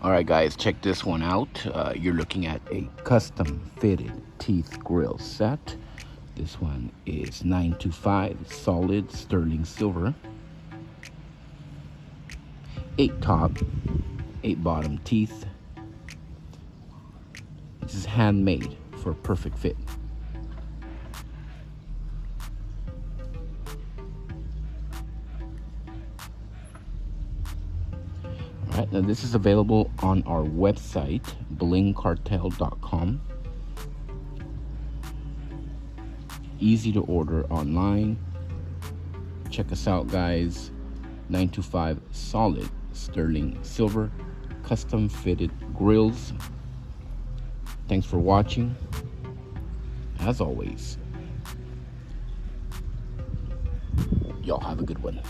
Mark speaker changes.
Speaker 1: All right, guys, check this one out. You're looking at a custom fitted teeth grill set. This one is 925 solid sterling silver. 8 top, 8 bottom teeth. This is handmade for a perfect fit. Alright, now this is available on our website, blingcartel.com. Easy to order online. Check us out, guys. 925 solid sterling silver custom fitted grills. Thanks for watching. As always, y'all have a good one.